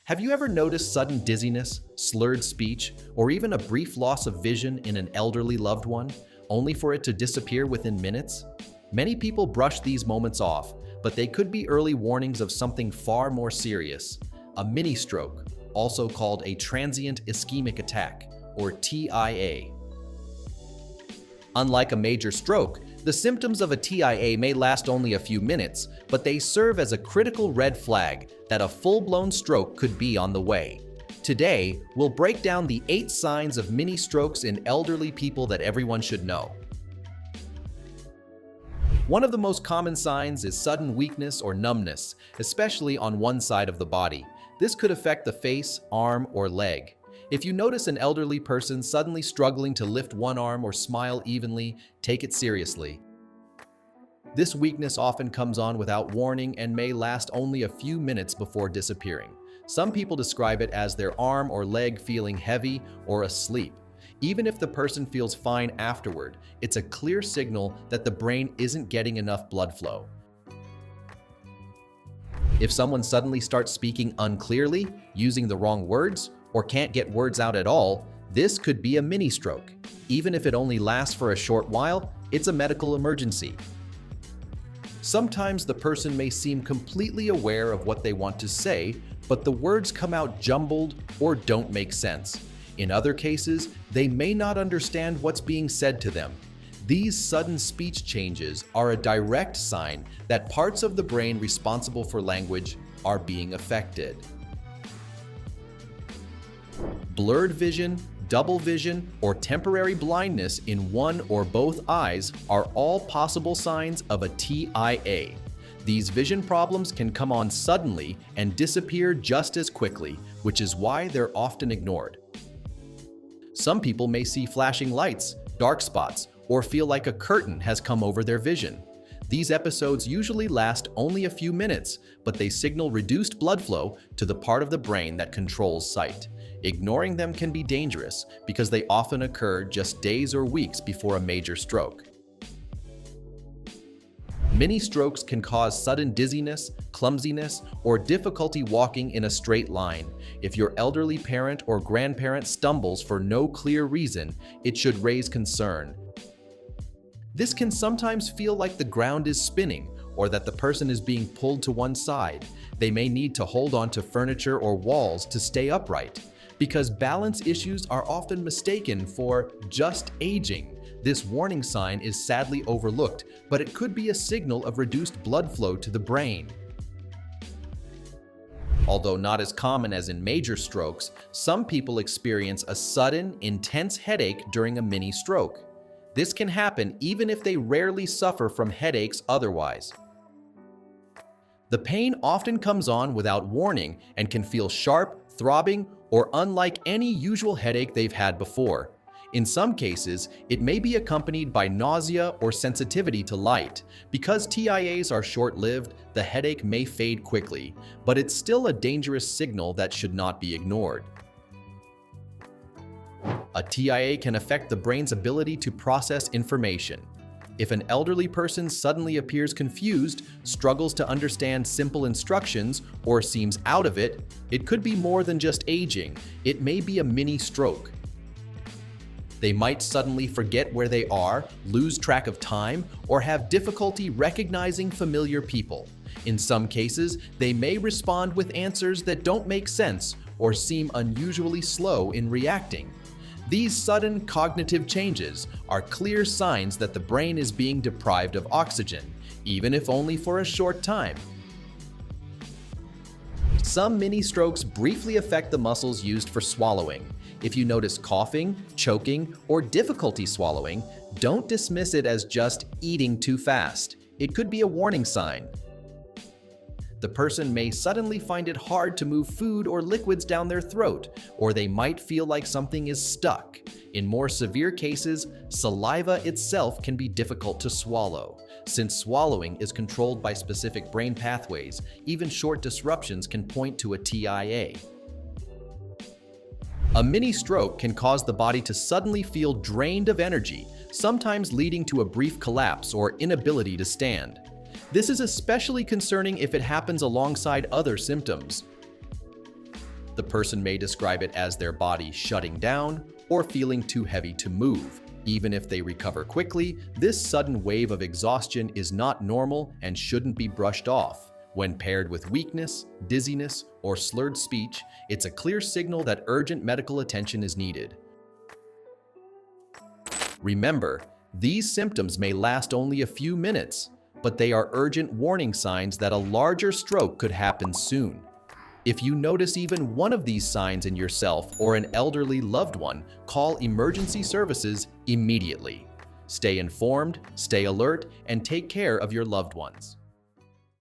Have you ever noticed sudden dizziness, slurred speech, or even a brief loss of vision in an elderly loved one, only for it to disappear within minutes? Many people brush these moments off, but they could be early warnings of something far more serious: a mini stroke, also called a transient ischemic attack, or TIA. Unlike a major stroke, the symptoms of a TIA may last only a few minutes, but they serve as a critical red flag that a full-blown stroke could be on the way. Today, we'll break down the 8 signs of mini strokes in elderly people that everyone should know. One of the most common signs is sudden weakness or numbness, especially on one side of the body. This could affect the face, arm, or leg. If you notice an elderly person suddenly struggling to lift one arm or smile evenly, take it seriously. This weakness often comes on without warning and may last only a few minutes before disappearing. Some people describe it as their arm or leg feeling heavy or asleep. Even if the person feels fine afterward, it's a clear signal that the brain isn't getting enough blood flow. If someone suddenly starts speaking unclearly, using the wrong words, or can't get words out at all, this could be a mini stroke. Even if it only lasts for a short while, it's a medical emergency. Sometimes the person may seem completely aware of what they want to say, but the words come out jumbled or don't make sense. In other cases, they may not understand what's being said to them. These sudden speech changes are a direct sign that parts of the brain responsible for language are being affected. Blurred vision, double vision, or temporary blindness in one or both eyes are all possible signs of a TIA. These vision problems can come on suddenly and disappear just as quickly, which is why they're often ignored. Some people may see flashing lights, dark spots, or feel like a curtain has come over their vision. These episodes usually last only a few minutes, but they signal reduced blood flow to the part of the brain that controls sight. Ignoring them can be dangerous because they often occur just days or weeks before a major stroke. Mini strokes can cause sudden dizziness, clumsiness, or difficulty walking in a straight line. If your elderly parent or grandparent stumbles for no clear reason, it should raise concern. This can sometimes feel like the ground is spinning or that the person is being pulled to one side. They may need to hold on to furniture or walls to stay upright. Because balance issues are often mistaken for just aging, this warning sign is sadly overlooked, but it could be a signal of reduced blood flow to the brain. Although not as common as in major strokes, some people experience a sudden, intense headache during a mini stroke. This can happen even if they rarely suffer from headaches otherwise. The pain often comes on without warning and can feel sharp, throbbing, or unlike any usual headache they've had before. In some cases, it may be accompanied by nausea or sensitivity to light. Because TIAs are short-lived, the headache may fade quickly, but it's still a dangerous signal that should not be ignored. A TIA can affect the brain's ability to process information. If an elderly person suddenly appears confused, struggles to understand simple instructions, or seems out of it, it could be more than just aging. It may be a mini stroke. They might suddenly forget where they are, lose track of time, or have difficulty recognizing familiar people. In some cases, they may respond with answers that don't make sense or seem unusually slow in reacting. These sudden cognitive changes are clear signs that the brain is being deprived of oxygen, even if only for a short time. Some mini strokes briefly affect the muscles used for swallowing. If you notice coughing, choking, or difficulty swallowing, don't dismiss it as just eating too fast. It could be a warning sign. The person may suddenly find it hard to move food or liquids down their throat, or they might feel like something is stuck. In more severe cases, saliva itself can be difficult to swallow. Since swallowing is controlled by specific brain pathways, even short disruptions can point to a TIA. A mini stroke can cause the body to suddenly feel drained of energy, sometimes leading to a brief collapse or inability to stand. This is especially concerning if it happens alongside other symptoms. The person may describe it as their body shutting down or feeling too heavy to move. Even if they recover quickly, this sudden wave of exhaustion is not normal and shouldn't be brushed off. When paired with weakness, dizziness, or slurred speech, it's a clear signal that urgent medical attention is needed. Remember, these symptoms may last only a few minutes, but they are urgent warning signs that a larger stroke could happen soon. If you notice even one of these signs in yourself or an elderly loved one, call emergency services immediately. Stay informed, stay alert, and take care of your loved ones.